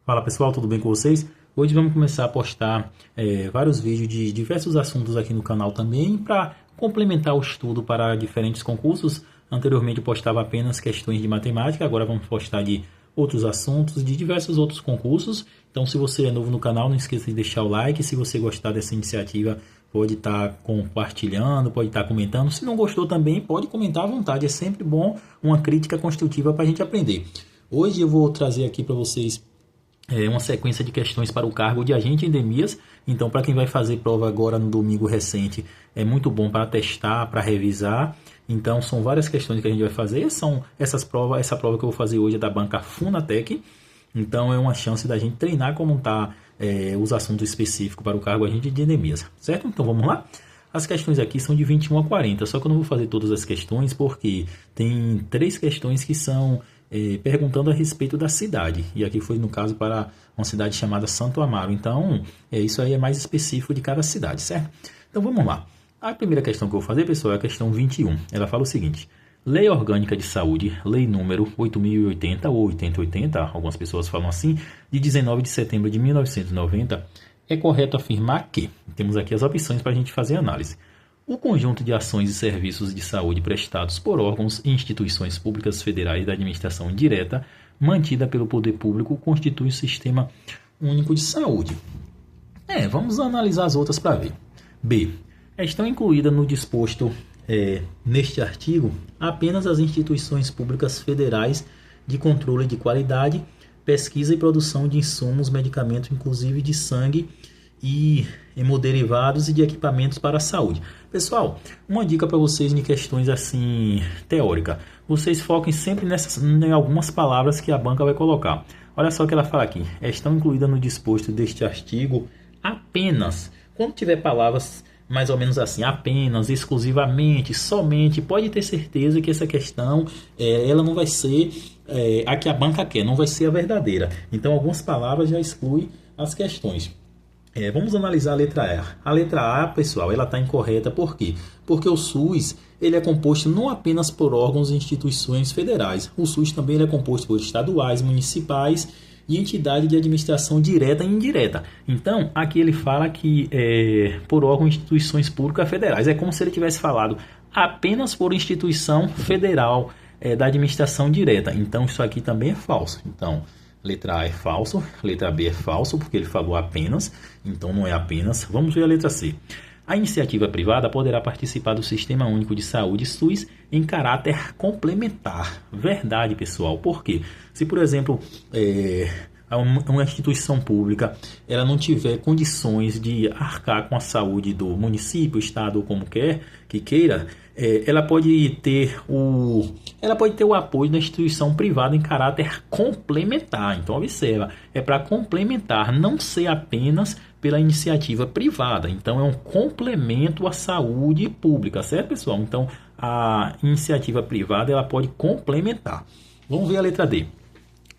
Fala pessoal, tudo bem com vocês? Hoje vamos começar a postar vários vídeos de diversos assuntos aqui no canal também para complementar o estudo para diferentes concursos. Anteriormente eu postava apenas questões de matemática, agora vamos postar de outros assuntos, de diversos outros concursos. Então se você é novo no canal, não esqueça de deixar o like. Se você gostar dessa iniciativa, pode estar compartilhando, pode estar comentando. Se não gostou também, pode comentar à vontade. É sempre bom uma crítica construtiva para a gente aprender. Hoje eu vou trazer aqui para vocês uma sequência de questões para o cargo de agente em endemias. Então, para quem vai fazer prova agora no domingo recente, é muito bom para testar, para revisar. Então, são várias questões que a gente vai fazer. Essa prova que eu vou fazer hoje é da banca Funatec. Então, é uma chance da gente treinar como montar os assuntos específicos para o cargo agente de endemias, certo? Então, vamos lá? As questões aqui são de 21 a 40, só que eu não vou fazer todas as questões porque tem 3 questões que são perguntando a respeito da cidade. E aqui foi, no caso, para uma cidade chamada Santo Amaro. Então, isso aí é mais específico de cada cidade, certo? Então, vamos lá. A primeira questão que eu vou fazer, pessoal, é a questão 21. Ela fala o seguinte: Lei Orgânica de Saúde, Lei número 8080 ou 8080, algumas pessoas falam assim, de 19 de setembro de 1990, é correto afirmar que, temos aqui as opções para a gente fazer análise. O conjunto de ações e serviços de saúde prestados por órgãos e instituições públicas federais da administração direta, mantida pelo poder público, constitui o Sistema Único de Saúde. Vamos analisar as outras para ver. B. Estão incluídas no disposto neste artigo apenas as instituições públicas federais de controle de qualidade, pesquisa e produção de insumos, medicamentos, inclusive de sangue e hemoderivados e de equipamentos para a saúde. Pessoal, uma dica para vocês em questões assim teóricas. Vocês foquem sempre em algumas palavras que a banca vai colocar. Olha só o que ela fala aqui. Estão incluídas no disposto deste artigo apenas. Quando tiver palavras mais ou menos assim, apenas, exclusivamente, somente, pode ter certeza que essa questão ela não vai ser a que a banca quer, não vai ser a verdadeira. Então algumas palavras já excluem as questões. Vamos analisar a letra A. A letra A, pessoal, ela está incorreta. Por quê? Porque o SUS ele é composto não apenas por órgãos e instituições federais. O SUS também ele é composto por estaduais, municipais e entidade de administração direta e indireta. Então, aqui ele fala que por órgãos e instituições públicas federais. É como se ele tivesse falado apenas por instituição federal da administração direta. Então, isso aqui também é falso. Então, letra A é falso, letra B é falso, porque ele falou apenas, então não é apenas. Vamos ver a letra C. A iniciativa privada poderá participar do Sistema Único de Saúde SUS em caráter complementar. Verdade, pessoal. Por quê? Se, por exemplo, uma instituição pública ela não tiver condições de arcar com a saúde do município, estado ou como quer que queira, ela pode ter o apoio da instituição privada em caráter complementar. Então observa, é para complementar, não ser apenas pela iniciativa privada. Então é um complemento à saúde pública, certo, pessoal? Então a iniciativa privada ela pode complementar. Vamos ver a letra D.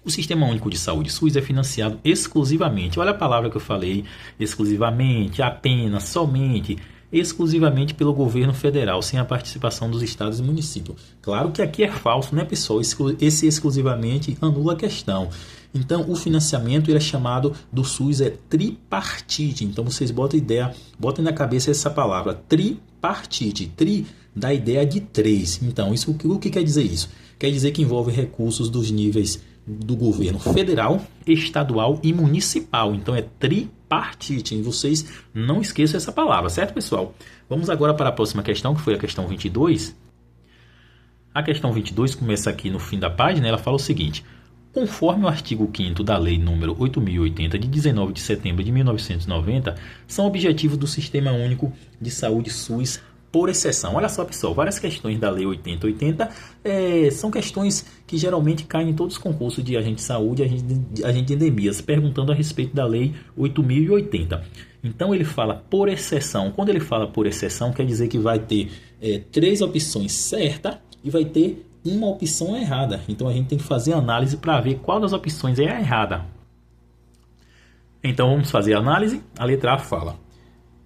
O Sistema Único de Saúde SUS é financiado exclusivamente, olha a palavra que eu falei, exclusivamente, apenas, somente, exclusivamente pelo governo federal, sem a participação dos estados e municípios. Claro que aqui é falso, né, pessoal? Esse exclusivamente anula a questão. Então, o financiamento ele é chamado do SUS tripartite. Então, vocês botem na cabeça essa palavra, tripartite. Tri dá a ideia de 3. Então, o que quer dizer isso? Quer dizer que envolve recursos dos níveis do governo federal, estadual e municipal. Então é tripartite. E vocês não esqueçam essa palavra, certo, pessoal? Vamos agora para a próxima questão, que foi a questão 22. A questão 22 começa aqui no fim da página. Ela fala o seguinte: conforme o artigo 5º da Lei número 8080 de 19 de setembro de 1990, são objetivos do Sistema Único de Saúde SUS por exceção. Olha só, pessoal, várias questões da Lei 8080 são questões que geralmente caem em todos os concursos de agente de saúde e agente de endemias, perguntando a respeito da Lei 8080. Então ele fala por exceção. Quando ele fala por exceção, quer dizer que vai ter 3 opções certas e vai ter uma opção errada. Então a gente tem que fazer a análise para ver qual das opções é a errada. Então vamos fazer a análise. A letra A fala: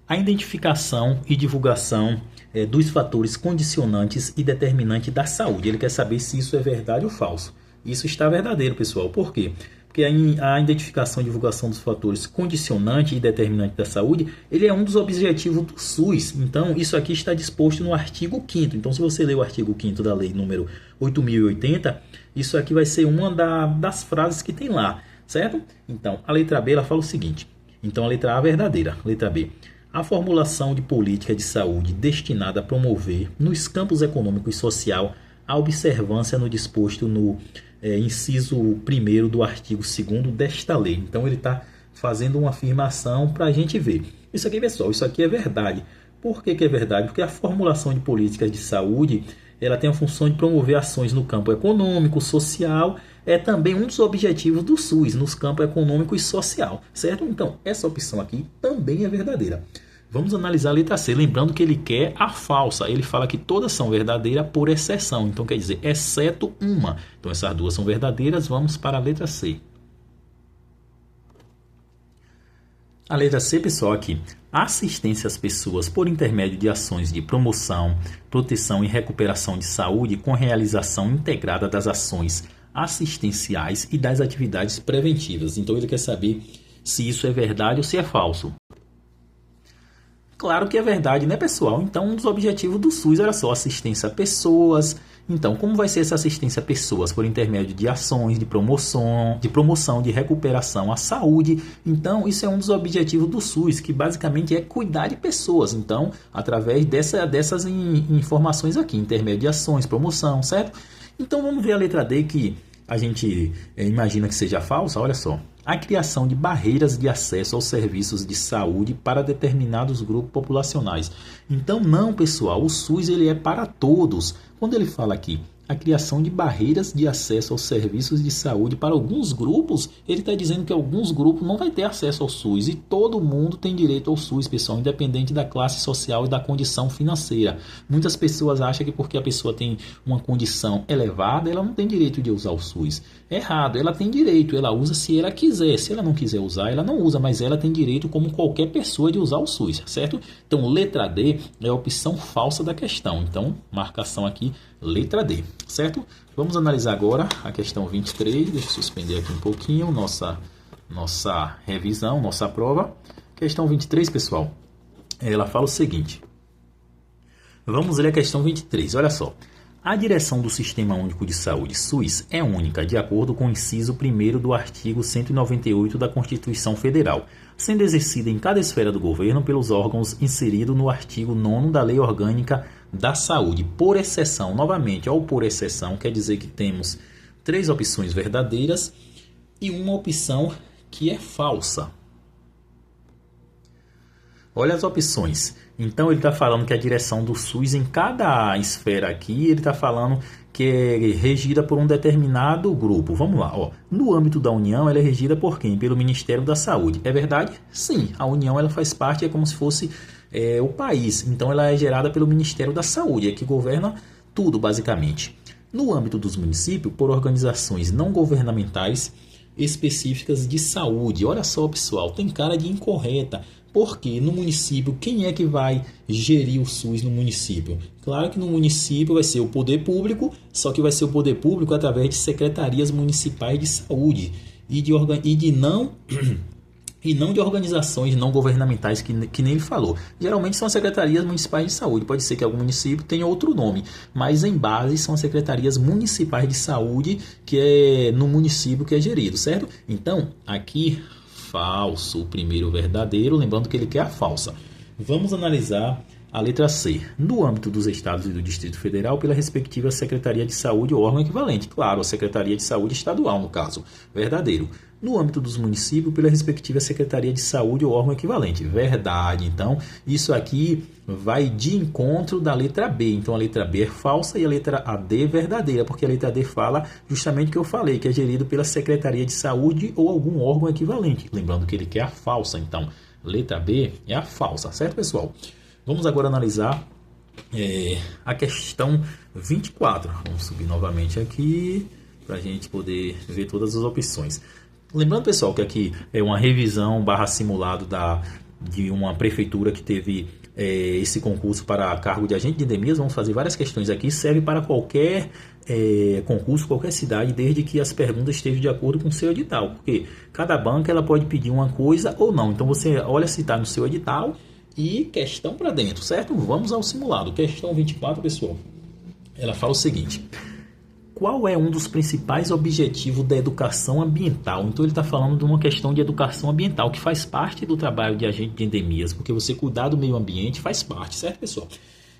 a identificação e divulgação dos fatores condicionantes e determinantes da saúde. Ele quer saber se isso é verdade ou falso. isso está verdadeiro, pessoal. Por quê? Porque a identificação e divulgação dos fatores condicionante e determinante da saúde, ele é um dos objetivos do SUS. Então, isso aqui está disposto no artigo 5º. Então, se você ler o artigo 5º da lei número 8.080, isso aqui vai ser uma das frases que tem lá, certo? Então, a letra B, ela fala o seguinte. Então, a letra A é verdadeira. Letra B. A formulação de política de saúde destinada a promover, nos campos econômico e social, a observância no disposto no inciso 1º do artigo 2º desta lei. Então, ele está fazendo uma afirmação para a gente ver. Isso aqui, pessoal, isso aqui é verdade. Por que é verdade? Porque a formulação de políticas de saúde, ela tem a função de promover ações no campo econômico, social, é também um dos objetivos do SUS, nos campos econômico e social, certo? Então, essa opção aqui também é verdadeira. Vamos analisar a letra C, lembrando que ele quer a falsa. Ele fala que todas são verdadeiras por exceção, então quer dizer, exceto uma. Então, essas duas são verdadeiras, vamos para a letra C. A letra C, pessoal, aqui. Assistência às pessoas por intermédio de ações de promoção, proteção e recuperação de saúde com realização integrada das ações assistenciais e das atividades preventivas. Então, ele quer saber se isso é verdade ou se é falso. Claro que é verdade, né, pessoal? Então, um dos objetivos do SUS era só assistência a pessoas. Então, como vai ser essa assistência a pessoas? Por intermédio de ações de promoção, de recuperação à saúde. Então, isso é um dos objetivos do SUS, que basicamente é cuidar de pessoas. Então, através dessas informações aqui, intermédio de ações, promoção, certo? Então, vamos ver a letra D, que a gente imagina que seja falsa. Olha só. A criação de barreiras de acesso aos serviços de saúde para determinados grupos populacionais. Então, não, pessoal, o SUS ele é para todos. Quando ele fala aqui, a criação de barreiras de acesso aos serviços de saúde para alguns grupos, ele está dizendo que alguns grupos não vai ter acesso ao SUS e todo mundo tem direito ao SUS, pessoal, independente da classe social e da condição financeira. Muitas pessoas acham que porque a pessoa tem uma condição elevada, ela não tem direito de usar o SUS. Errado, ela tem direito, ela usa se ela quiser. Se ela não quiser usar, ela não usa, mas ela tem direito como qualquer pessoa de usar o SUS, certo? Então, letra D é a opção falsa da questão. Então, marcação aqui, letra D, certo? Vamos analisar agora a questão 23. Deixa eu suspender aqui um pouquinho nossa revisão, nossa prova. Questão 23, pessoal, ela fala o seguinte. Vamos ler a questão 23, olha só. A direção do Sistema Único de Saúde, SUS, é única, de acordo com o inciso 1º do artigo 198 da Constituição Federal, sendo exercida em cada esfera do governo pelos órgãos inseridos no artigo 9º da Lei Orgânica da Saúde. Por exceção, novamente, ao por exceção, quer dizer que temos 3 opções verdadeiras e uma opção que é falsa. Olha as opções. Então, ele está falando que a direção do SUS em cada esfera aqui, ele está falando que é regida por um determinado grupo. Vamos lá. Ó. No âmbito da União, ela é regida por quem? Pelo Ministério da Saúde. É verdade? Sim. A União ela faz parte, é como se fosse o país. Então, ela é gerada pelo Ministério da Saúde, é que governa tudo, basicamente. No âmbito dos municípios, por organizações não governamentais específicas de saúde. Olha só, pessoal, tem cara de incorreta. Porque no município, quem é que vai gerir o SUS no município? Claro que no município vai ser o poder público, só que vai ser o poder público através de secretarias municipais de saúde e não de organizações não governamentais que nem ele falou. Geralmente são as secretarias municipais de saúde. Pode ser que algum município tenha outro nome, mas em base são as secretarias municipais de saúde que é no município que é gerido, certo? Então, aqui falso, o primeiro verdadeiro, lembrando que ele quer a falsa. Vamos analisar a letra C. No âmbito dos estados e do Distrito Federal, pela respectiva Secretaria de Saúde ou órgão equivalente. Claro, a Secretaria de Saúde estadual, no caso. Verdadeiro. No âmbito dos municípios, pela respectiva Secretaria de Saúde ou órgão equivalente. Verdade. Então, isso aqui vai de encontro da letra B. Então, a letra B é falsa e a letra D é verdadeira, porque a letra D fala justamente o que eu falei, que é gerido pela Secretaria de Saúde ou algum órgão equivalente. Lembrando que ele quer a falsa. Então, letra B é a falsa. Certo, pessoal? Vamos agora analisar a questão 24. Vamos subir novamente aqui para a gente poder ver todas as opções. Lembrando, pessoal, que aqui é uma revisão / simulado de uma prefeitura que teve esse concurso para cargo de agente de endemias, vamos fazer várias questões aqui, serve para qualquer concurso, qualquer cidade, desde que as perguntas estejam de acordo com o seu edital, porque cada banca ela pode pedir uma coisa ou não, então você olha se está no seu edital e questão para dentro, certo? Vamos ao simulado. Questão 24, pessoal. Ela fala o seguinte: qual é um dos principais objetivos da educação ambiental? Então ele está falando de uma questão de educação ambiental, que faz parte do trabalho de agente de endemias, porque você cuidar do meio ambiente faz parte, certo, pessoal?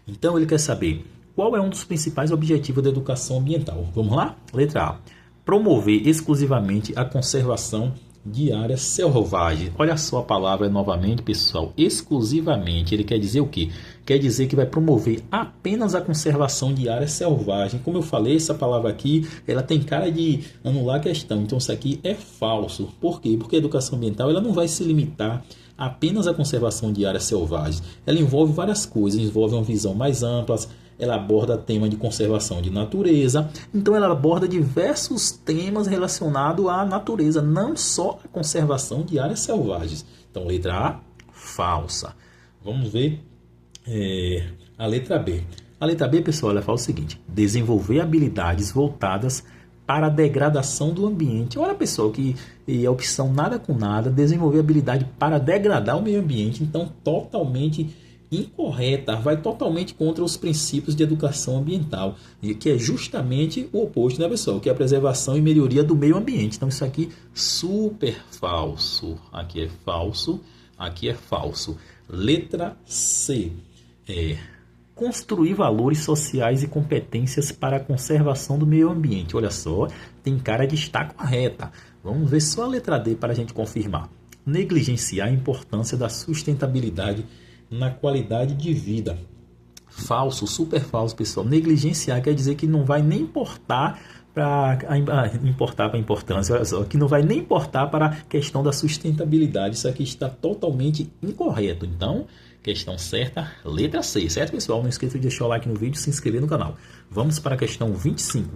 Então ele quer saber qual é um dos principais objetivos da educação ambiental. Vamos lá? Letra A. Promover exclusivamente a conservação de áreas selvagens. Olha só a palavra novamente, pessoal. Exclusivamente. Ele quer dizer o quê? Quer dizer que vai promover apenas a conservação de áreas selvagens. Como eu falei, essa palavra aqui, ela tem cara de anular a questão. Então isso aqui é falso. Por quê? Porque a educação ambiental ela não vai se limitar apenas à conservação de áreas selvagens. Ela envolve várias coisas, envolve uma visão mais ampla. Ela aborda tema de conservação de natureza. Então ela aborda diversos temas relacionados à natureza, não só a conservação de áreas selvagens. Então letra A, falsa. Vamos ver a letra B. A letra B, pessoal, ela fala o seguinte: desenvolver habilidades voltadas para a degradação do ambiente. Olha, pessoal, que a opção nada com nada, desenvolver habilidade para degradar o meio ambiente. Então totalmente incorreta, vai totalmente contra os princípios de educação ambiental, que é justamente o oposto, né, pessoal? Que é a preservação e melhoria do meio ambiente. Então isso aqui super falso. Aqui é falso, aqui é falso. Letra C. Construir valores sociais e competências para a conservação do meio ambiente. Olha só, tem cara de estar correta. Vamos ver só a letra D para a gente confirmar. Negligenciar a importância da sustentabilidade na qualidade de vida. Falso, super falso, pessoal. Negligenciar quer dizer que não vai nem importar para a importância, olha só, que não vai nem importar para a questão da sustentabilidade. Isso aqui está totalmente incorreto. Então, questão certa, letra C, certo, pessoal? Não esqueça de deixar o like no vídeo e se inscrever no canal. Vamos para a questão 25.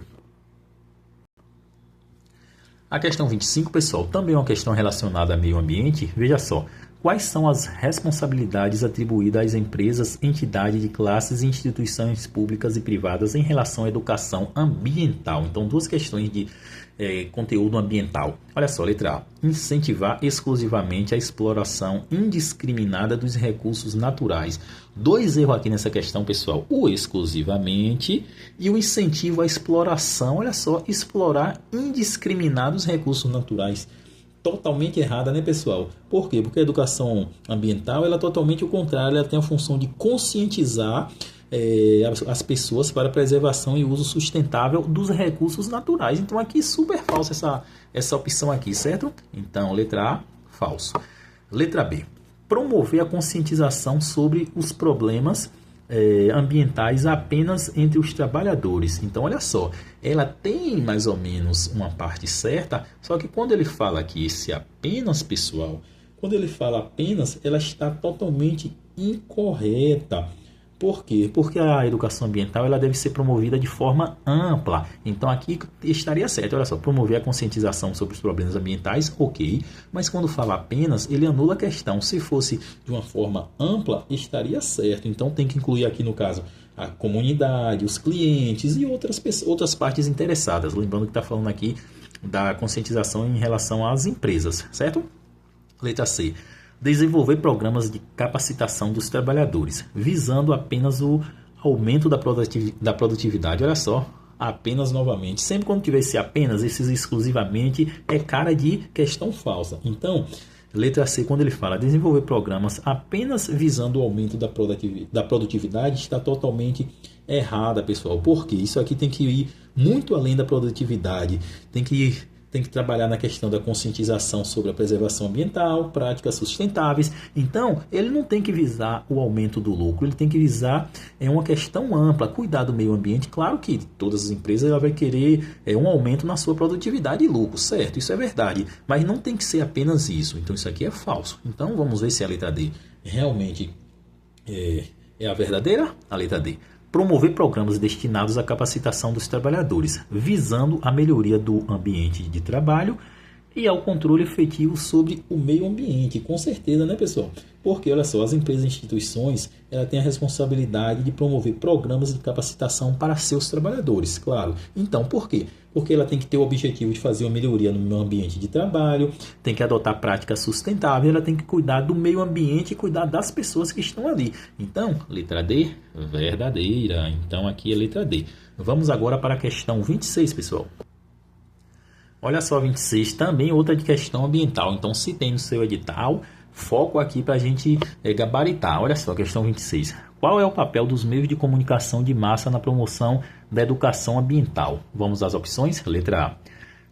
A questão 25, pessoal, também é uma questão relacionada ao meio ambiente. Veja só. Quais são as responsabilidades atribuídas às empresas, entidades de classes e instituições públicas e privadas em relação à educação ambiental? Então, duas questões de conteúdo ambiental. Olha só, letra A. Incentivar exclusivamente a exploração indiscriminada dos recursos naturais. Dois erros aqui nessa questão, pessoal. O exclusivamente e o incentivo à exploração. Olha só, explorar indiscriminados recursos naturais. Totalmente errada, né, pessoal? Por quê? Porque a educação ambiental ela é totalmente o contrário, ela tem a função de conscientizar as pessoas para a preservação e uso sustentável dos recursos naturais. Então aqui super falsa essa opção aqui, certo? Então, letra A, falso. Letra B, promover a conscientização sobre os problemas ambientais apenas entre os trabalhadores. Então olha só, ela tem mais ou menos uma parte certa, só que quando ele fala aqui esse apenas, pessoal, quando ele fala apenas, ela está totalmente incorreta. Por quê? Porque a educação ambiental ela deve ser promovida de forma ampla. Então aqui estaria certo. Olha só, promover a conscientização sobre os problemas ambientais, ok. Mas quando fala apenas, ele anula a questão. Se fosse de uma forma ampla, estaria certo. Então tem que incluir aqui no caso a comunidade, os clientes e outras partes interessadas. Lembrando que está falando aqui da conscientização em relação às empresas, certo? Letra C. Desenvolver programas de capacitação dos trabalhadores, visando apenas o aumento da produtividade. Olha só, apenas novamente. Sempre quando tiver esse apenas, esses exclusivamente, é cara de questão falsa. Então, letra C, quando ele fala desenvolver programas apenas visando o aumento da produtividade, está totalmente errada, pessoal. Porque isso aqui tem que ir muito além da produtividade. Tem que trabalhar na questão da conscientização sobre a preservação ambiental, práticas sustentáveis. Então, ele não tem que visar o aumento do lucro, ele tem que visar uma questão ampla, cuidar do meio ambiente. Claro que todas as empresas ela vai querer um aumento na sua produtividade e lucro, certo? Isso é verdade, mas não tem que ser apenas isso. Então, isso aqui é falso. Então, vamos ver se a letra D realmente é a verdadeira. A letra D. Promover programas destinados à capacitação dos trabalhadores, visando a melhoria do ambiente de trabalho e ao controle efetivo sobre o meio ambiente. Com certeza, né, pessoal? Porque, olha só, as empresas e instituições ela têm a responsabilidade de promover programas de capacitação para seus trabalhadores, claro. Então, por quê? Porque ela tem que ter o objetivo de fazer uma melhoria no meio ambiente de trabalho, tem que adotar práticas sustentáveis, ela tem que cuidar do meio ambiente e cuidar das pessoas que estão ali. Então, letra D, verdadeira. Então, aqui é letra D. Vamos agora para a questão 26, pessoal. Olha só, 26, também outra de questão ambiental. Então, se tem no seu edital, foco aqui para a gente gabaritar. Olha só, questão 26. Qual é o papel dos meios de comunicação de massa na promoção da educação ambiental? Vamos às opções. Letra A.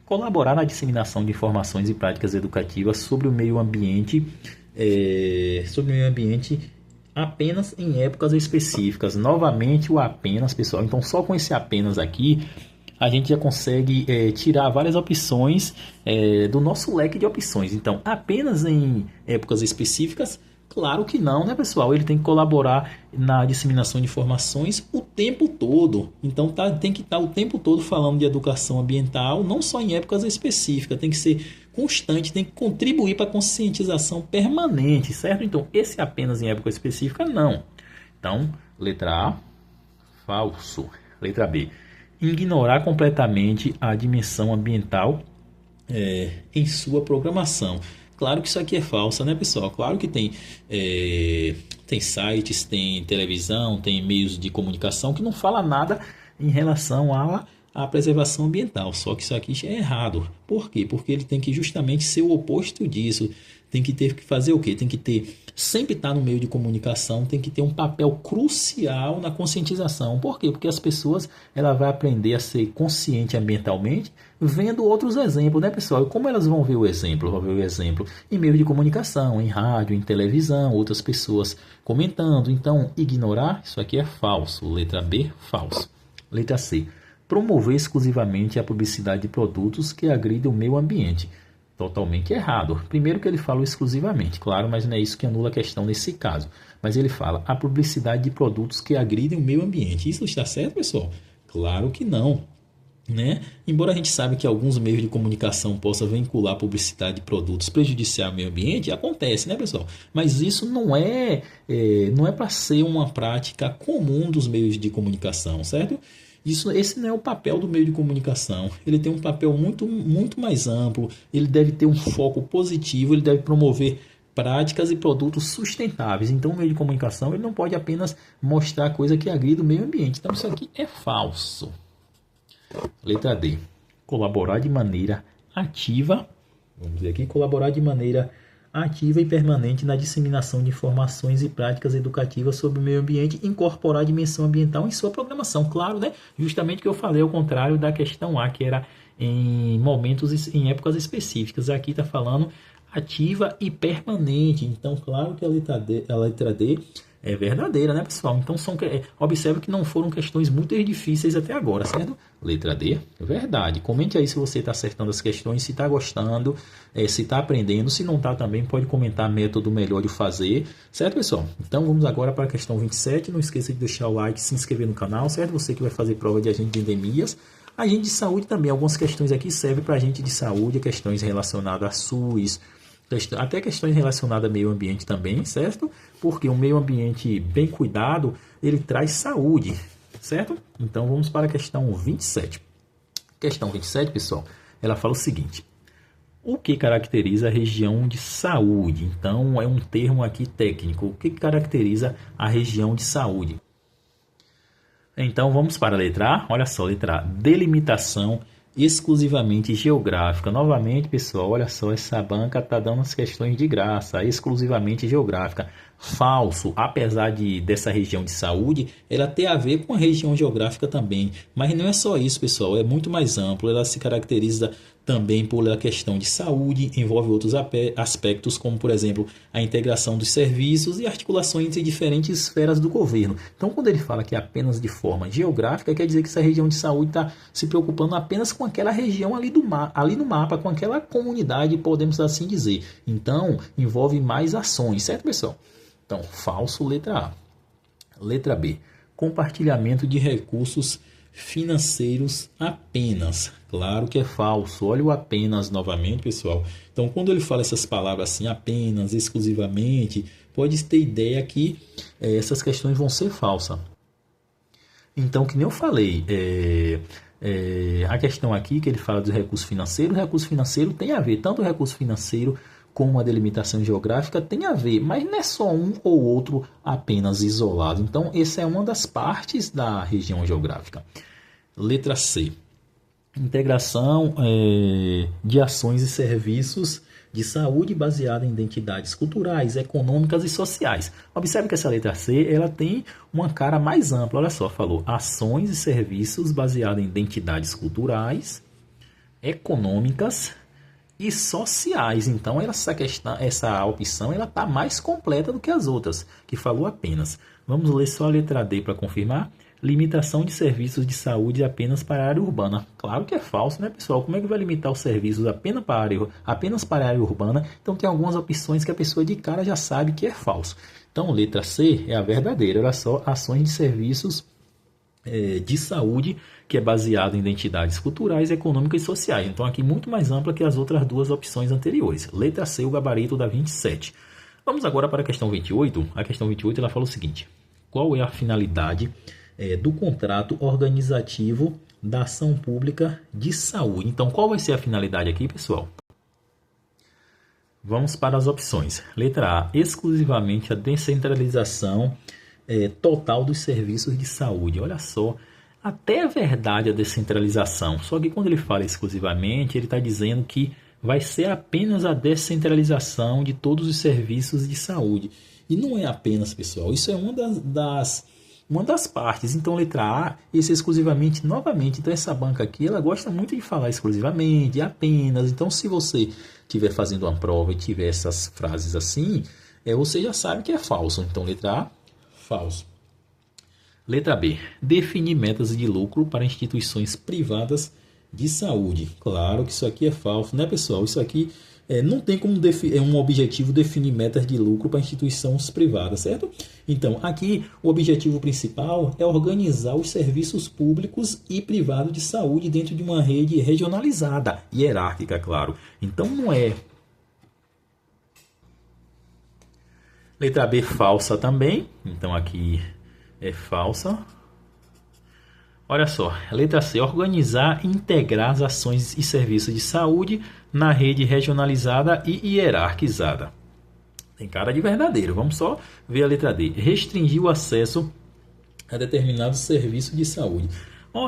Colaborar na disseminação de informações e práticas educativas sobre o meio ambiente, apenas em épocas específicas. Novamente, o apenas, pessoal. Então, só com esse apenas aqui, a gente já consegue tirar várias opções do nosso leque de opções. Então, apenas em épocas específicas? Claro que não, né, pessoal? Ele tem que colaborar na disseminação de informações o tempo todo. Então, tem que estar o tempo todo falando de educação ambiental, não só em épocas específicas. Tem que ser constante, tem que contribuir para a conscientização permanente, certo? Então, esse apenas em época específica, não. Então, letra A, falso. Letra B. Ignorar completamente a dimensão ambiental em sua programação. Claro que isso aqui é falso, né, pessoal? Claro que tem sites, tem televisão, tem meios de comunicação que não fala nada em relação à preservação ambiental. Só que isso aqui é errado. Por quê? Porque ele tem que justamente ser o oposto disso. Tem que ter que fazer o quê? Tem que sempre estar no meio de comunicação, tem que ter um papel crucial na conscientização. Por quê? Porque as pessoas ela vai aprender a ser consciente ambientalmente vendo outros exemplos, né, pessoal? E como elas vão ver o exemplo? Vão ver o exemplo em meio de comunicação, em rádio, em televisão, outras pessoas comentando. Então, ignorar, isso aqui é falso. Letra B, falso. Letra C. Promover exclusivamente a publicidade de produtos que agridem o meio ambiente. Totalmente errado. Primeiro que ele fala exclusivamente, claro, mas não é isso que anula a questão nesse caso. Mas ele fala a publicidade de produtos que agridem o meio ambiente. Isso está certo, pessoal? Claro que não. Né? Embora a gente saiba que alguns meios de comunicação possam vincular a publicidade de produtos prejudiciais ao meio ambiente, acontece, né, pessoal? Mas isso não é para ser uma prática comum dos meios de comunicação, certo? Esse não é o papel do meio de comunicação. Ele tem um papel muito, muito mais amplo. Ele deve ter um foco positivo. Ele deve promover práticas e produtos sustentáveis. Então, o meio de comunicação ele não pode apenas mostrar coisa que agrida o meio ambiente. Então, isso aqui é falso. Letra D. Colaborar de maneira ativa. Vamos ver aqui. Colaborar de maneira ativa e permanente na disseminação de informações e práticas educativas sobre o meio ambiente, incorporar a dimensão ambiental em sua programação. Claro, né? Justamente o que eu falei, ao contrário da questão A, que era em em épocas específicas. Aqui está falando ativa e permanente. Então, claro que a letra D é verdadeira, né, pessoal? Então, observe que não foram questões muito difíceis até agora, certo? Letra D, verdade. Comente aí se você está acertando as questões, se está gostando, se está aprendendo. Se não está também, pode comentar método melhor de fazer, certo, pessoal? Então, vamos agora para a questão 27. Não esqueça de deixar o like, se inscrever no canal, certo? Você que vai fazer prova de agente de endemias. Agente de saúde também. Algumas questões aqui servem para agente de saúde, questões relacionadas a SUS, até questões relacionadas ao meio ambiente também, certo? Porque um meio ambiente bem cuidado, ele traz saúde, certo? Então, vamos para a questão 27. Questão 27, pessoal, ela fala o seguinte. O que caracteriza a região de saúde? Então, é um termo aqui técnico. O que caracteriza a região de saúde? Então, vamos para a letra A. Olha só, letra A. Delimitação exclusivamente geográfica. Novamente, pessoal, olha só, essa banca está dando as questões de graça, exclusivamente geográfica. Falso, apesar dessa região de saúde, ela tem a ver com a região geográfica também. Mas não é só isso, pessoal, é muito mais amplo. Ela se caracteriza também por a questão de saúde, envolve outros aspectos, como, por exemplo, a integração dos serviços e articulações entre diferentes esferas do governo. Então, quando ele fala que é apenas de forma geográfica, quer dizer que essa região de saúde está se preocupando apenas com aquela região ali no mapa, com aquela comunidade, podemos assim dizer. Então, envolve mais ações, certo, pessoal? Então, falso, letra A. Letra B. Compartilhamento de recursos financeiros apenas. Claro que é falso. Olha o apenas novamente, pessoal. Então, quando ele fala essas palavras assim, apenas, exclusivamente, pode ter ideia que essas questões vão ser falsas. Então, que nem eu falei, a questão aqui que ele fala do recurso financeiro tem a ver, tanto o recurso financeiro como a delimitação geográfica tem a ver, mas não é só um ou outro apenas isolado. Então, essa é uma das partes da região geográfica. Letra C. Integração de ações e serviços de saúde baseada em identidades culturais, econômicas e sociais. Observe que essa letra C ela tem uma cara mais ampla. Olha só, falou ações e serviços baseados em identidades culturais, econômicas e sociais. Então, essa opção está mais completa do que as outras, que falou apenas. Vamos ler só a letra D para confirmar. Limitação de serviços de saúde apenas para a área urbana. Claro que é falso, né, pessoal? Como é que vai limitar os serviços apenas para a área urbana? Então, tem algumas opções que a pessoa de cara já sabe que é falso. Então, letra C é a verdadeira. Olha só, ações de serviços de saúde, que é baseado em identidades culturais, econômicas e sociais. Então, aqui muito mais ampla que as outras duas opções anteriores. Letra C, o gabarito da 27. Vamos agora para a questão 28. A questão 28 ela fala o seguinte. Qual é a finalidade do contrato organizativo da ação pública de saúde? Então, qual vai ser a finalidade aqui, pessoal? Vamos para as opções. Letra A, exclusivamente a descentralização total dos serviços de saúde. Olha só, até é verdade a descentralização, só que quando ele fala exclusivamente, ele está dizendo que vai ser apenas a descentralização de todos os serviços de saúde. E não é apenas, pessoal, isso é uma das partes. Então, letra A, esse exclusivamente, novamente. Então, essa banca aqui, ela gosta muito de falar exclusivamente, apenas. Então, se você estiver fazendo uma prova e tiver essas frases assim, você já sabe que é falso. Então, letra A, falso. Letra B, definir metas de lucro para instituições privadas de saúde. Claro que isso aqui é falso, né, pessoal? Isso aqui não tem como um objetivo definir metas de lucro para instituições privadas, certo? Então, aqui o objetivo principal é organizar os serviços públicos e privados de saúde dentro de uma rede regionalizada, hierárquica, claro. Então, não é. Letra B, falsa também. Então, aqui é falsa. Olha só, letra C, organizar e integrar as ações e serviços de saúde na rede regionalizada e hierarquizada. Tem cara de verdadeiro. Vamos só ver a letra D. Restringir o acesso a determinados serviços de saúde.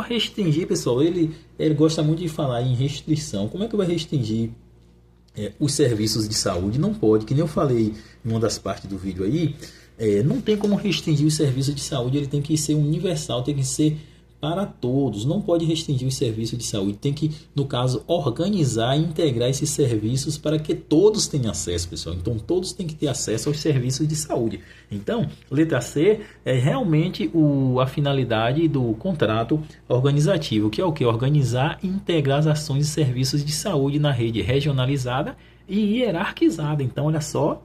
Restringir, pessoal, ele gosta muito de falar em restrição. Como é que vai restringir os serviços de saúde? Não pode, que nem eu falei em uma das partes do vídeo aí, não tem como restringir os serviços de saúde, ele tem que ser universal, tem que ser para todos, não pode restringir os serviços de saúde, tem que, no caso, organizar e integrar esses serviços para que todos tenham acesso, pessoal. Então, todos têm que ter acesso aos serviços de saúde. Então, letra C é realmente a finalidade do contrato organizativo, que é o que? Organizar e integrar as ações e serviços de saúde na rede regionalizada e hierarquizada. Então, olha só,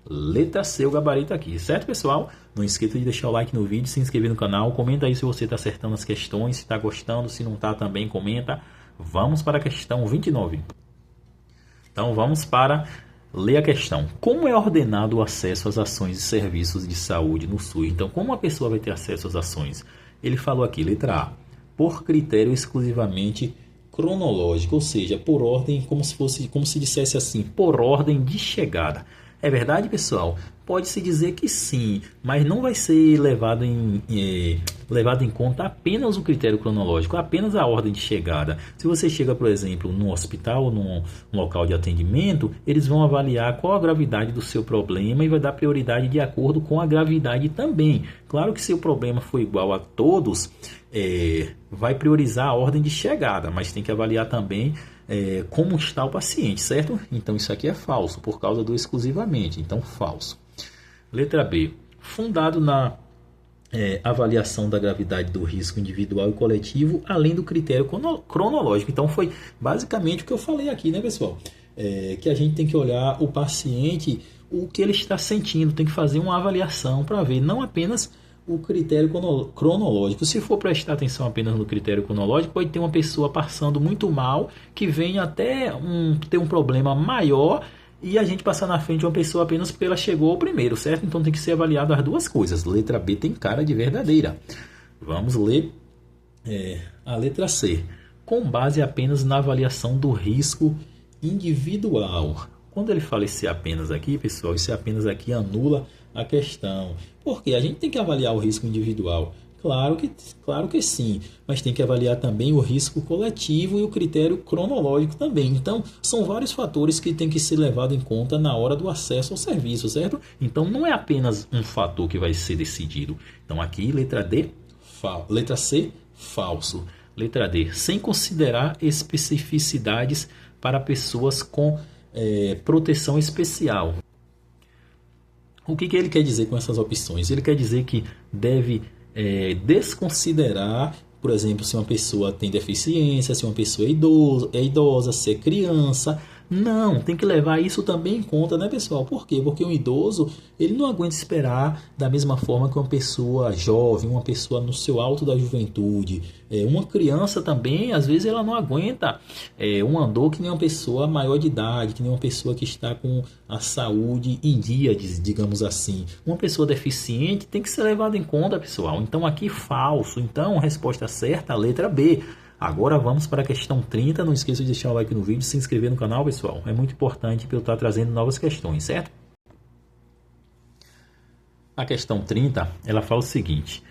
letra C, o gabarito aqui, certo, pessoal? Não esqueça de deixar o like no vídeo, se inscrever no canal, comenta aí se você está acertando as questões, se está gostando, se não está também comenta. Vamos para a questão 29. Então vamos para ler a questão. Como é ordenado o acesso às ações e serviços de saúde no SUS? Então, como a pessoa vai ter acesso às ações? Ele falou aqui, letra A, por critério exclusivamente cronológico, ou seja, por ordem, como se dissesse assim, por ordem de chegada. É verdade, pessoal? Pode-se dizer que sim, mas não vai ser levado em conta apenas o critério cronológico, apenas a ordem de chegada. Se você chega, por exemplo, num hospital ou num local de atendimento, eles vão avaliar qual a gravidade do seu problema e vai dar prioridade de acordo com a gravidade também. Claro que se o problema for igual a todos, vai priorizar a ordem de chegada, mas tem que avaliar também como está o paciente, certo? Então isso aqui é falso, por causa do exclusivamente, então falso. Letra B, fundado na avaliação da gravidade do risco individual e coletivo, além do critério cronológico. Então foi basicamente o que eu falei aqui, né, pessoal? Que a gente tem que olhar o paciente, o que ele está sentindo, tem que fazer uma avaliação para ver não apenas o critério cronológico. Se for prestar atenção apenas no critério cronológico, pode ter uma pessoa passando muito mal, que venha até ter um problema maior, e a gente passar na frente de uma pessoa apenas porque ela chegou ao primeiro, certo? Então tem que ser avaliado as duas coisas. Letra B tem cara de verdadeira. Vamos ler a letra C. Com base apenas na avaliação do risco individual. Quando ele fala esse apenas aqui, pessoal, esse apenas aqui anula a questão. Porque a gente tem que avaliar o risco individual. Claro que sim, mas tem que avaliar também o risco coletivo e o critério cronológico também. Então, são vários fatores que tem que ser levado em conta na hora do acesso ao serviço, certo? Então, não é apenas um fator que vai ser decidido. Então, aqui, letra C, falso. Letra D, sem considerar especificidades para pessoas com proteção especial. O que ele quer dizer com essas opções? Ele quer dizer que deve desconsiderar, por exemplo, se uma pessoa tem deficiência, se uma pessoa é idosa, se é criança. Não, tem que levar isso também em conta, né, pessoal? Por quê? Porque um idoso, ele não aguenta esperar da mesma forma que uma pessoa jovem, uma pessoa no seu alto da juventude. Uma criança também, às vezes, ela não aguenta um andor que nem uma pessoa maior de idade, que nem uma pessoa que está com a saúde em dia, digamos assim. Uma pessoa deficiente tem que ser levada em conta, pessoal. Então, aqui, falso. Então, resposta certa, a letra B. Agora vamos para a questão 30. Não esqueça de deixar o like no vídeo e se inscrever no canal, pessoal. É muito importante para eu estar trazendo novas questões, certo? A questão 30, ela fala o seguinte.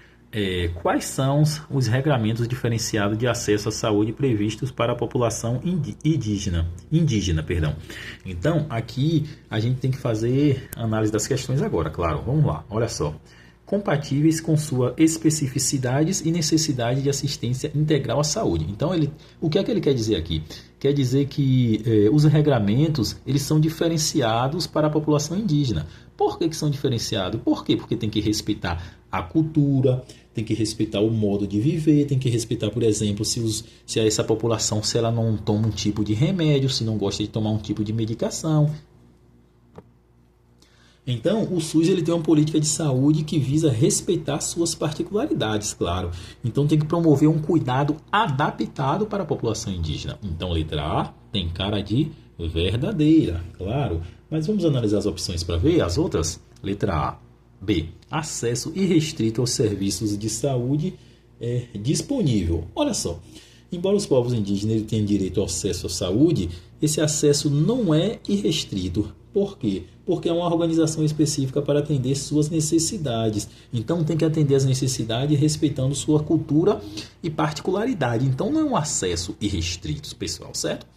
Quais são os regramentos diferenciados de acesso à saúde previstos para a população indígena? Então, aqui a gente tem que fazer análise das questões agora, claro. Vamos lá, olha só. Compatíveis com suas especificidades e necessidade de assistência integral à saúde. Então, o que é que ele quer dizer aqui? Quer dizer que os regramentos eles são diferenciados para a população indígena. Por que são diferenciados? Por quê? Porque tem que respeitar a cultura, tem que respeitar o modo de viver, tem que respeitar, por exemplo, se essa população se ela não toma um tipo de remédio, se não gosta de tomar um tipo de medicação. Então, o SUS ele tem uma política de saúde que visa respeitar suas particularidades, claro. Então, tem que promover um cuidado adaptado para a população indígena. Então, letra A tem cara de verdadeira, claro. Mas vamos analisar as opções para ver as outras? Letra A. B. Acesso irrestrito aos serviços de saúde disponível. Olha só. Embora os povos indígenas tenham direito ao acesso à saúde, esse acesso não é irrestrito. Por quê? Porque é uma organização específica para atender suas necessidades. Então tem que atender as necessidades respeitando sua cultura e particularidade. Então não é um acesso irrestrito, pessoal, certo?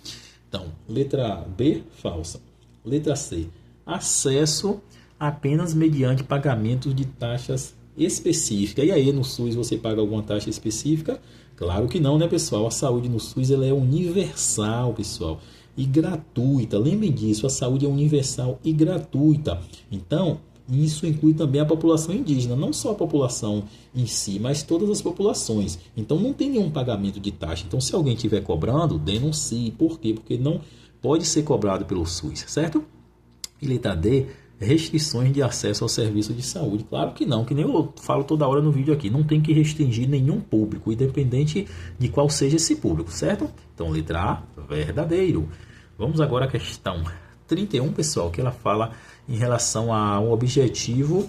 Então, letra B, falsa. Letra C, acesso apenas mediante pagamento de taxas específicas. E aí no SUS você paga alguma taxa específica? Claro que não, né, pessoal? A saúde no SUS ela é universal, pessoal, e gratuita. Lembrem disso, a saúde é universal e gratuita. Então, isso inclui também a população indígena, não só a população em si, mas todas as populações. Então, não tem nenhum pagamento de taxa. Então, se alguém estiver cobrando, denuncie. Por quê? Porque não pode ser cobrado pelo SUS, certo? E letra D, restrições de acesso ao serviço de saúde. Claro que não, que nem eu falo toda hora no vídeo aqui. Não tem que restringir nenhum público, independente de qual seja esse público, certo? Então, letra A, verdadeiro. Vamos agora à questão 31, pessoal, que ela fala em relação a um objetivo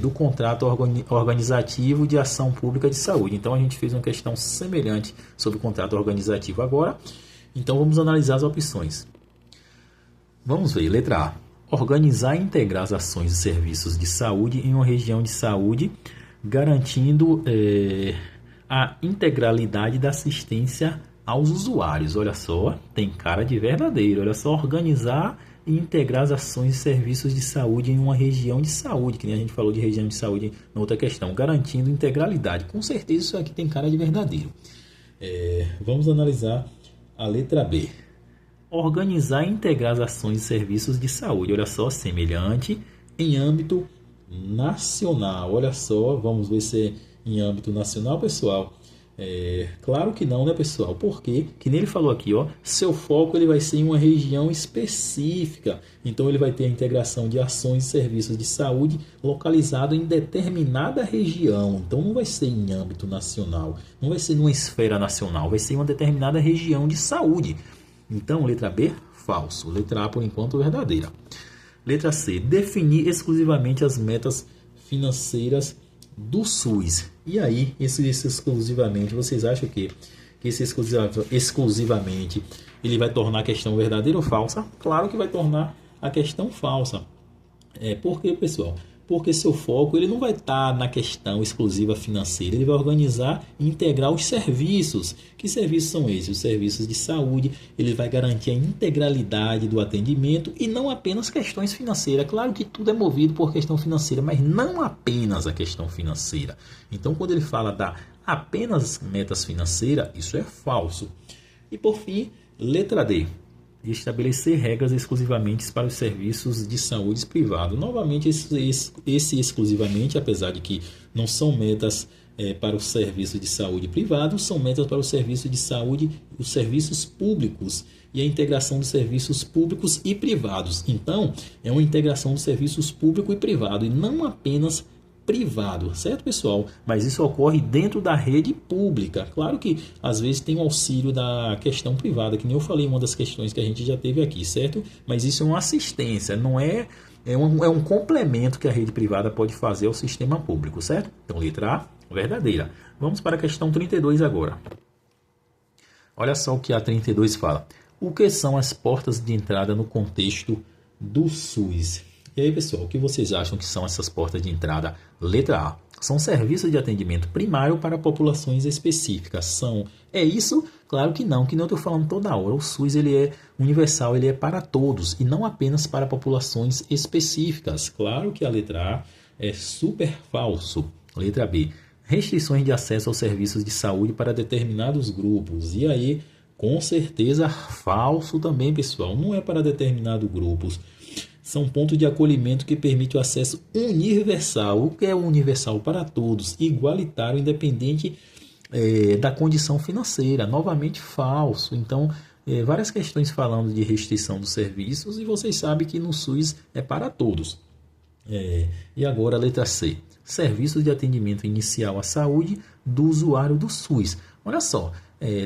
do contrato organizativo de ação pública de saúde. Então, a gente fez uma questão semelhante sobre o contrato organizativo agora. Então, vamos analisar as opções. Vamos ver, letra A. Organizar e integrar as ações e serviços de saúde em uma região de saúde, garantindo a integralidade da assistência aos usuários. Olha só, tem cara de verdadeiro. Olha só, organizar e integrar as ações e serviços de saúde em uma região de saúde, que nem a gente falou de região de saúde na outra questão, garantindo integralidade. Com certeza isso aqui tem cara de verdadeiro. Vamos analisar a letra B. Organizar e integrar as ações e serviços de saúde. Olha só, semelhante em âmbito nacional. Olha só, vamos ver se é em âmbito nacional, pessoal. Claro que não, né, pessoal? Porque, que nem ele falou aqui, ó, seu foco ele vai ser em uma região específica. Então, ele vai ter a integração de ações e serviços de saúde localizado em determinada região. Então, não vai ser em âmbito nacional, não vai ser numa esfera nacional, vai ser em uma determinada região de saúde. Então, letra B, falso. Letra A, por enquanto, verdadeira. Letra C, definir exclusivamente as metas financeiras do SUS. E aí, esse exclusivamente, vocês acham que esse exclusivamente ele vai tornar a questão verdadeira ou falsa? Claro que vai tornar a questão falsa. Por quê, pessoal? Porque seu foco ele não vai estar na questão exclusiva financeira, ele vai organizar e integrar os serviços. Que serviços são esses? Os serviços de saúde, ele vai garantir a integralidade do atendimento e não apenas questões financeiras. Claro que tudo é movido por questão financeira, mas não apenas a questão financeira. Então, quando ele fala da apenas metas financeiras, isso é falso. E por fim, letra D. Estabelecer regras exclusivamente para os serviços de saúde privados. Novamente, esse exclusivamente, apesar de que não são metas para os serviços de saúde privados, são metas para os serviços de saúde, os serviços públicos e a integração dos serviços públicos e privados. Então, é uma integração dos serviços público e privado e não apenas privado, certo, pessoal? Mas isso ocorre dentro da rede pública. Claro que às vezes tem o auxílio da questão privada, que nem eu falei em uma das questões que a gente já teve aqui, certo? Mas isso é uma assistência, não é um complemento que a rede privada pode fazer ao sistema público, certo? Então, letra A, verdadeira. Vamos para a questão 32 agora. Olha só o que a 32 fala. O que são as portas de entrada no contexto do SUS? E aí, pessoal, o que vocês acham que são essas portas de entrada? Letra A. São serviços de atendimento primário para populações específicas. É isso? Claro que não eu estou falando toda hora. O SUS ele é universal, ele é para todos e não apenas para populações específicas. Claro que a letra A é super falso. Letra B. Restrições de acesso aos serviços de saúde para determinados grupos. E aí, com certeza, falso também, pessoal. Não é para determinados grupos. São pontos de acolhimento que permitem o acesso universal. O que é universal? Para todos, igualitário, independente da condição financeira. Novamente, falso. Então, várias questões falando de restrição dos serviços e vocês sabem que no SUS é para todos. E agora a letra C. Serviços de atendimento inicial à saúde do usuário do SUS. Olha só,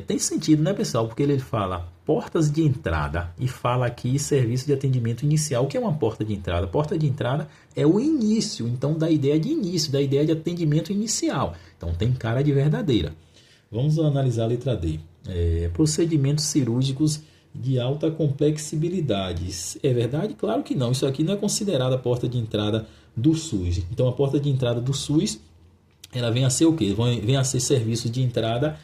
tem sentido, né, pessoal? Porque ele fala portas de entrada e fala aqui serviço de atendimento inicial. O que é uma porta de entrada? Porta de entrada é o início, então da ideia de início, da ideia de atendimento inicial. Então tem cara de verdadeira. Vamos analisar a letra D. Procedimentos cirúrgicos de alta complexibilidade. É verdade? Claro que não. Isso aqui não é considerada a porta de entrada do SUS. Então a porta de entrada do SUS ela vem a ser o quê? Vem a ser serviço de entrada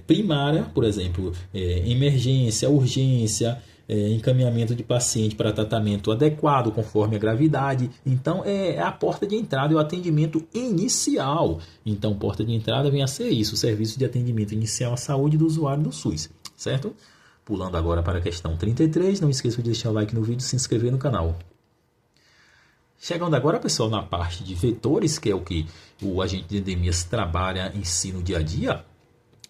primária, por exemplo, emergência, urgência, encaminhamento de paciente para tratamento adequado conforme a gravidade. Então é a porta de entrada e o atendimento inicial. Então porta de entrada vem a ser isso, o serviço de atendimento inicial à saúde do usuário do SUS, certo? Pulando agora para a questão 33, não esqueça de deixar o like no vídeo e se inscrever no canal. Chegando agora, pessoal, na parte de vetores, que é o que o agente de endemias trabalha em si no dia a dia.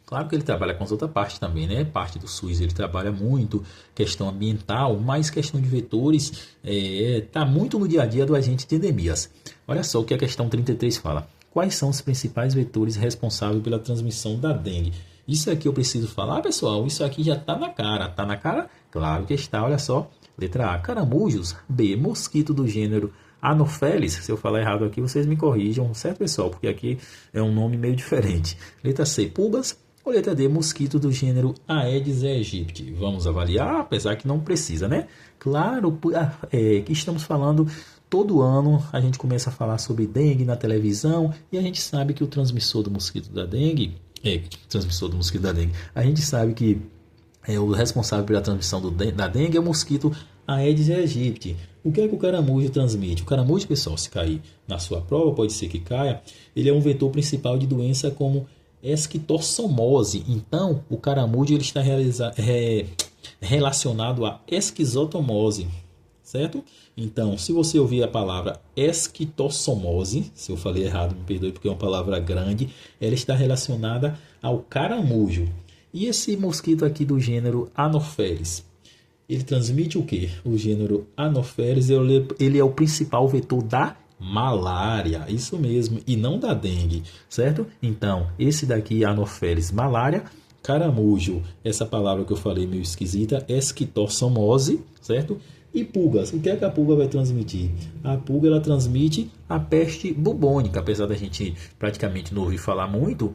Claro que ele trabalha com as outras partes também, né? Parte do SUS ele trabalha muito, questão ambiental, mas questão de vetores está muito no dia a dia do agente de endemias. Olha só o que a questão 33 fala. Quais são os principais vetores responsáveis pela transmissão da dengue? Isso aqui eu preciso falar, pessoal, isso aqui já está na cara. Está na cara? Claro que está, olha só. Letra A, caramujos. B, mosquito do gênero Anopheles. Se eu falar errado aqui, vocês me corrijam, certo, pessoal? Porque aqui é um nome meio diferente. Letra C, pulgas. Ou letra D, mosquito do gênero Aedes aegypti. Vamos avaliar, apesar que não precisa, né? Claro que estamos falando todo ano, a gente começa a falar sobre dengue na televisão e a gente sabe que o transmissor do mosquito da dengue, a gente sabe que o responsável pela transmissão da dengue é o mosquito Aedes aegypti. O que é que o caramujo transmite? O caramujo, pessoal, se cair na sua prova, pode ser que caia, ele é um vetor principal de doença como esquistossomose. Então, o caramujo ele está relacionado à esquistossomose. certo? Então, se você ouvir a palavra esquistossomose, se eu falei errado, me perdoe porque é uma palavra grande, ela está relacionada ao caramujo. E esse mosquito aqui do gênero Anopheles, ele transmite o quê? O gênero Anopheles, ele é o principal vetor da malária, isso mesmo, e não da dengue, certo? Então, esse daqui, Anopheles, malária, caramujo, essa palavra que eu falei meio esquisita, esquistossomose, certo? E pulgas, o que é que a pulga vai transmitir? A pulga, ela transmite a peste bubônica, apesar da gente praticamente não ouvir falar muito,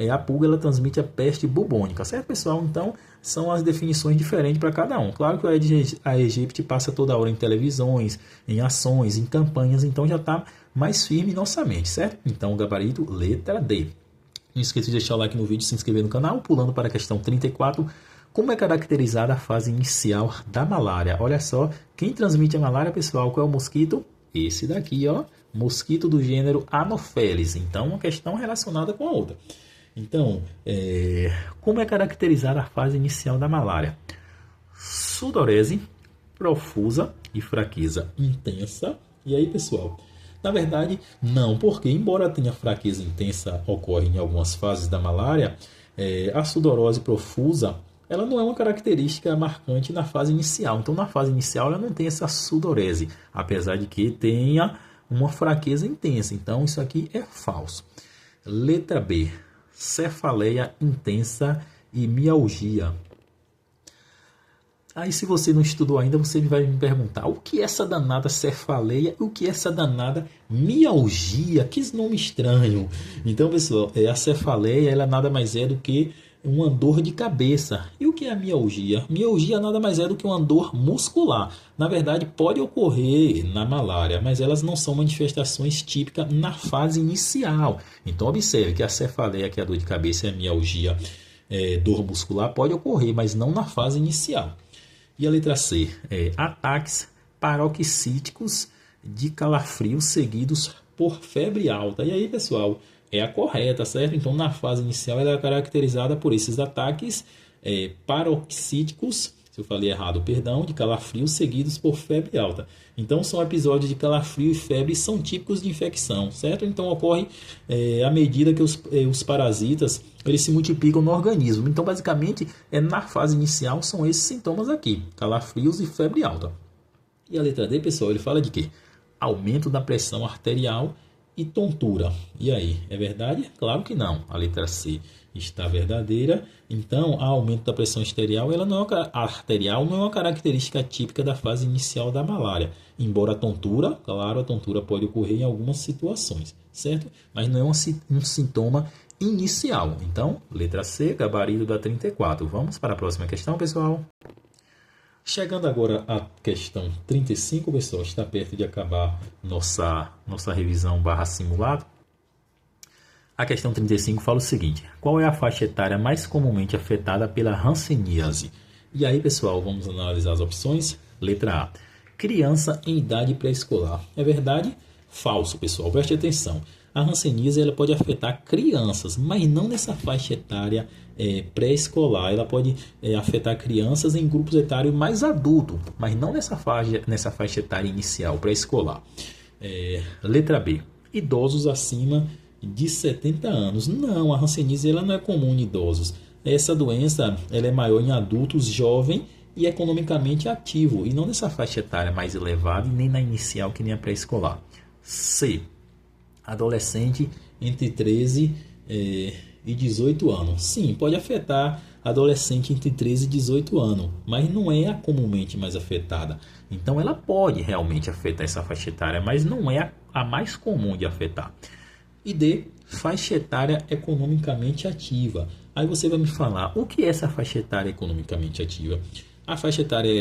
a pulga, ela transmite a peste bubônica, certo, pessoal? Então, são as definições diferentes para cada um. Claro que o Aedes aegypti passa toda hora em televisões, em ações, em campanhas, então já está mais firme em nossa mente, certo? Então, gabarito, letra D. Não esqueça de deixar o like no vídeo, se inscrever no canal. Pulando para a questão 34, como é caracterizada a fase inicial da malária? Olha só, quem transmite a malária, pessoal, qual é o mosquito? Esse daqui, ó, mosquito do gênero Anopheles. Então, uma questão relacionada com a outra. Então, como é caracterizada a fase inicial da malária? Sudorese, profusa e fraqueza intensa. E aí, pessoal? Na verdade, não, porque embora tenha fraqueza intensa ocorre em algumas fases da malária, a sudorose profusa, ela não é uma característica marcante na fase inicial. Então, na fase inicial, ela não tem essa sudorese, apesar de que tenha uma fraqueza intensa. Então, isso aqui é falso. Letra B. Cefaleia intensa e mialgia. Aí, se você não estudou ainda, você vai me perguntar o que é essa danada cefaleia e o que é essa danada mialgia? Que nome estranho. Então, pessoal, a cefaleia, ela nada mais é do que uma dor de cabeça. E o que é a mialgia? Mialgia nada mais é do que uma dor muscular. Na verdade, pode ocorrer na malária, mas elas não são manifestações típicas na fase inicial. Então, observe que a cefaleia, que é a dor de cabeça, e a mialgia, dor muscular, pode ocorrer, mas não na fase inicial. E a letra C? Ataques paroxísticos de calafrio seguidos por febre alta. E aí, pessoal, é a correta, certo? Então, na fase inicial, ela é caracterizada por esses ataques paroxísticos, se eu falei errado, perdão, de calafrio seguidos por febre alta. Então, são episódios de calafrio e febre, são típicos de infecção, certo? Então, ocorre à medida que os parasitas eles se multiplicam no organismo. Então, basicamente, na fase inicial, são esses sintomas aqui, calafrios e febre alta. E a letra D, pessoal, ele fala de quê? Aumento da pressão arterial e tontura. E aí, é verdade? Claro que não. A letra C está verdadeira. Então, o aumento da pressão arterial, arterial não é uma característica típica da fase inicial da malária. Embora a tontura, claro, a tontura pode ocorrer em algumas situações, certo? Mas não é um sintoma inicial. Então, letra C, gabarito da 34. Vamos para a próxima questão, pessoal. Chegando agora à questão 35, pessoal, está perto de acabar nossa revisão / simulado. A questão 35 fala o seguinte: qual é a faixa etária mais comumente afetada pela hanseníase? E aí, pessoal, vamos analisar as opções. Letra A, criança em idade pré-escolar. É verdade? Falso, pessoal. Preste atenção. A hanseníase ela pode afetar crianças, mas não nessa faixa etária pré-escolar. Ela pode afetar crianças em grupos etários mais adultos, mas não nessa faixa etária inicial, pré-escolar. Letra B, idosos acima de 70 anos. Não, a hanseníase ela não é comum em idosos. Essa doença ela é maior em adultos jovens e economicamente ativo, e não nessa faixa etária mais elevada e nem na inicial que nem a pré-escolar. C, adolescente entre 13 e 18 anos. Sim, pode afetar adolescente entre 13 e 18 anos, mas não é a comumente mais afetada. Então ela pode realmente afetar essa faixa etária, mas não é a mais comum de afetar. E D, faixa etária economicamente ativa. Aí você vai me falar, o que é essa faixa etária economicamente ativa? A faixa etária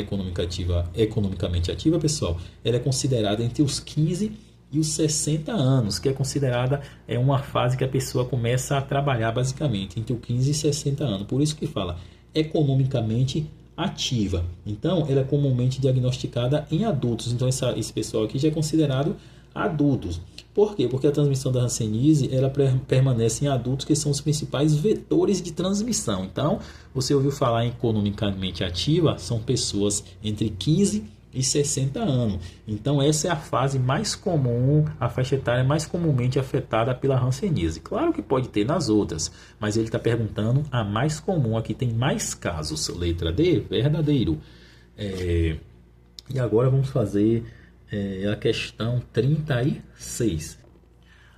economicamente ativa, pessoal, ela é considerada entre os 15 e os 60 anos, que é considerada uma fase que a pessoa começa a trabalhar basicamente entre os 15 e 60 anos. Por isso que fala economicamente ativa. Então, ela é comumente diagnosticada em adultos. Então, esse pessoal aqui já é considerado adultos. Por quê? Porque a transmissão da hanseníase ela permanece em adultos, que são os principais vetores de transmissão. Então, você ouviu falar em economicamente ativa, são pessoas entre 15 e e 60 anos. Então essa é a fase mais comum, a faixa etária mais comumente afetada pela hanseníase. Claro que pode ter nas outras, mas ele está perguntando a mais comum, aqui tem mais casos. Letra D, verdadeiro. E agora vamos fazer a questão 36.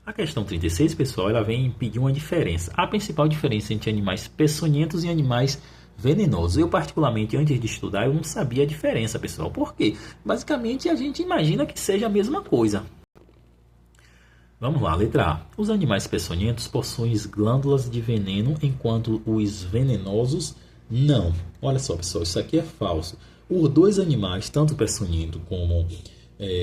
A questão 36, pessoal, ela vem pedir uma diferença. A principal diferença entre animais peçonhentos e animais venenosos. Eu, particularmente, antes de estudar, eu não sabia a diferença, pessoal. Por quê? Basicamente, a gente imagina que seja a mesma coisa. Vamos lá, letra A. Os animais peçonhentos possuem glândulas de veneno, enquanto os venenosos não. Olha só, pessoal, isso aqui é falso. Os dois animais, tanto o peçonhento como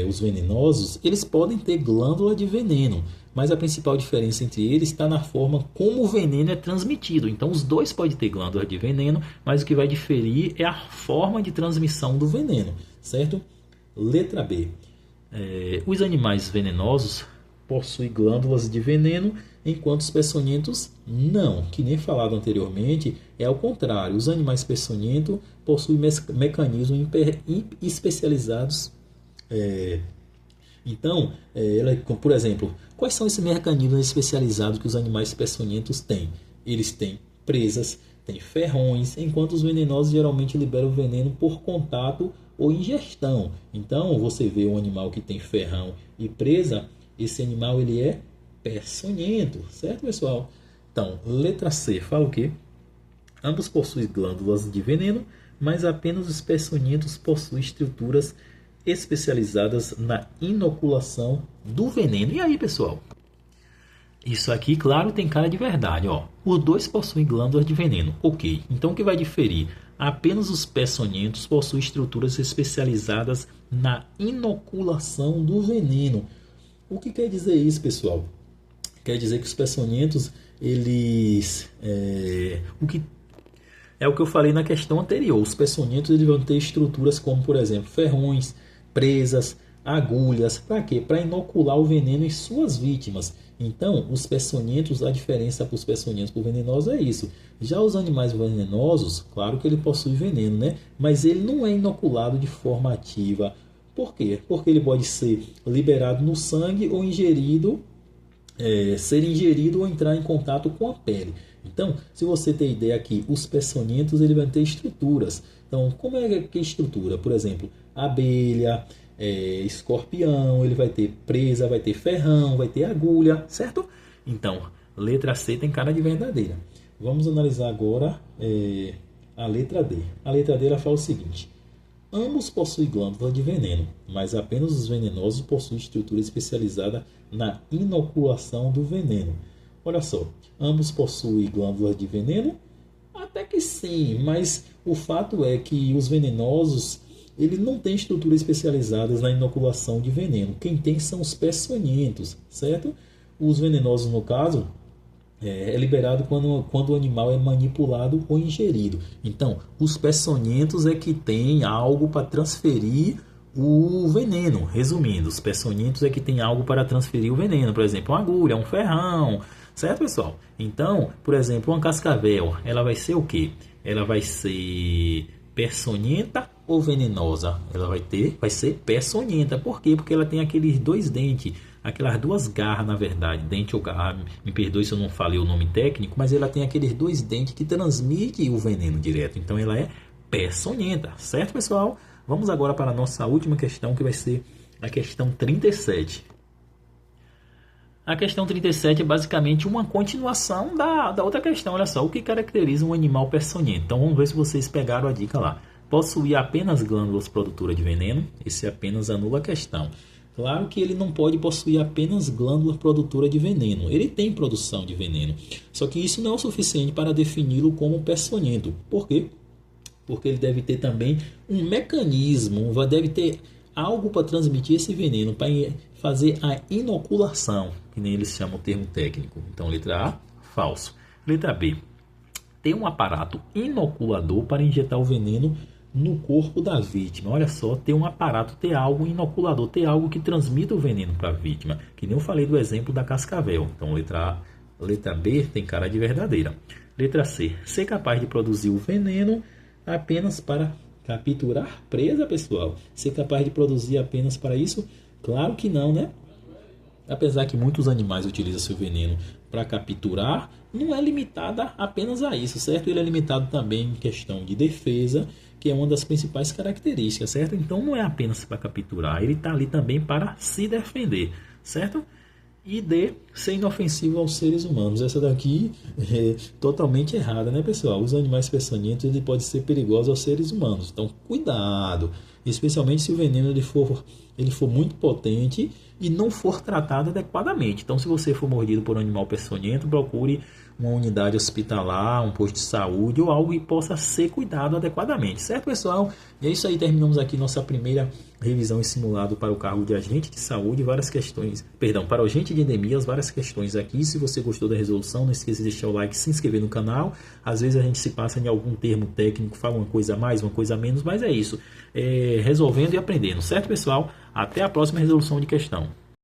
os venenosos, eles podem ter glândula de veneno, mas a principal diferença entre eles está na forma como o veneno é transmitido. Então, os dois podem ter glândula de veneno, mas o que vai diferir é a forma de transmissão do veneno, certo? Letra B. Os animais venenosos possuem glândulas de veneno, enquanto os peçonhentos não. Que nem falado anteriormente, é ao contrário. Os animais peçonhentos possuem mecanismos especializados. Então, por exemplo, quais são esses mecanismos especializados que os animais peçonhentos têm? Eles têm presas, têm ferrões, enquanto os venenosos geralmente liberam veneno por contato ou ingestão. Então, você vê um animal que tem ferrão e presa, esse animal ele é peçonhento, certo, pessoal? Então, letra C fala o quê? Ambos possuem glândulas de veneno, mas apenas os peçonhentos possuem estruturas especializadas na inoculação do veneno. E aí, pessoal? Isso aqui, claro, tem cara de verdade. Ó. Os dois possuem glândulas de veneno. Ok, então o que vai diferir? Apenas os peçonhentos possuem estruturas especializadas na inoculação do veneno. O que quer dizer isso, pessoal? Quer dizer que os peçonhentos, eles... É o que eu falei na questão anterior. Os peçonhentos eles vão ter estruturas como, por exemplo, ferrões, presas, agulhas. Para quê? Para inocular o veneno em suas vítimas. Então, os peçonhentos, a diferença para os peçonhentos para o venenoso é isso. Já os animais venenosos, claro que ele possui veneno, né? Mas ele não é inoculado de forma ativa. Por quê? Porque ele pode ser liberado no sangue ou ser ingerido ou entrar em contato com a pele. Então, se você tem ideia aqui, os peçonhentos ele vai ter estruturas. Então, como é que é estrutura? Por exemplo, abelha, escorpião, ele vai ter presa, vai ter ferrão, vai ter agulha, certo? Então, letra C tem cara de verdadeira. Vamos analisar agora a letra D. A letra D ela fala o seguinte: ambos possuem glândula de veneno, mas apenas os venenosos possuem estrutura especializada na inoculação do veneno. Olha só, ambos possuem glândulas de veneno? Até que sim, mas o fato é que os venenosos eles não têm estrutura especializadas na inoculação de veneno. Quem tem são os peçonhentos, certo? Os venenosos, no caso, é liberado quando o animal é manipulado ou ingerido. Então, os peçonhentos é que tem algo para transferir o veneno. Resumindo, os peçonhentos é que tem algo para transferir o veneno. Por exemplo, uma agulha, um ferrão, certo, pessoal? Então, por exemplo, uma cascavel, ela vai ser o quê? Ela vai ser peçonhenta ou venenosa? Ela vai ser peçonhenta. Por quê? Porque ela tem aqueles dois dentes, aquelas duas garras, na verdade, dente ou garra, me perdoe se eu não falei o nome técnico, mas ela tem aqueles dois dentes que transmitem o veneno direto. Então ela é peçonhenta, certo, pessoal? Vamos agora para a nossa última questão, que vai ser a questão 37. A questão 37 é basicamente uma continuação da outra questão. Olha só, o que caracteriza um animal peçonhento? Então vamos ver se vocês pegaram a dica lá. Possuir apenas glândulas produtoras de veneno? Esse apenas anula a questão. Claro que ele não pode possuir apenas glândula produtora de veneno. Ele tem produção de veneno. Só que isso não é o suficiente para defini-lo como peçonhento. Por quê? Porque ele deve ter também um mecanismo, deve ter algo para transmitir esse veneno, para fazer a inoculação, que nem eles chamam o termo técnico. Então, letra A, falso. Letra B, tem um aparato inoculador para injetar o veneno no corpo da vítima. Olha só, ter um aparato, ter algo inoculador, ter algo que transmita o veneno para a vítima. Que nem eu falei do exemplo da cascavel. Então, letra A. Letra B tem cara de verdadeira. Letra C, ser capaz de produzir o veneno apenas para Capturar presa, pessoal? Ser capaz de produzir apenas para isso? Claro que não, né? Apesar que muitos animais utilizam seu veneno para capturar, não é limitada apenas a isso, certo? Ele é limitado também em questão de defesa, que é uma das principais características, certo? Então não é apenas para capturar, ele está ali também para se defender, certo? E D, ser inofensivo aos seres humanos. Essa daqui é totalmente errada, né, pessoal? Os animais peçonhentos ele pode ser perigoso aos seres humanos. Então, cuidado, especialmente se o veneno ele for muito potente e não for tratado adequadamente. Então, se você for mordido por um animal peçonhento, procure uma unidade hospitalar, um posto de saúde ou algo que possa ser cuidado adequadamente, certo, pessoal? E é isso aí, terminamos aqui nossa primeira revisão e simulado para o cargo de agente de saúde, várias questões, perdão, para o agente de endemias, várias questões aqui. Se você gostou da resolução, não esqueça de deixar o like, se inscrever no canal. Às vezes a gente se passa em algum termo técnico, fala uma coisa a mais, uma coisa a menos, mas é isso, resolvendo e aprendendo, certo, pessoal? Até a próxima resolução de questão.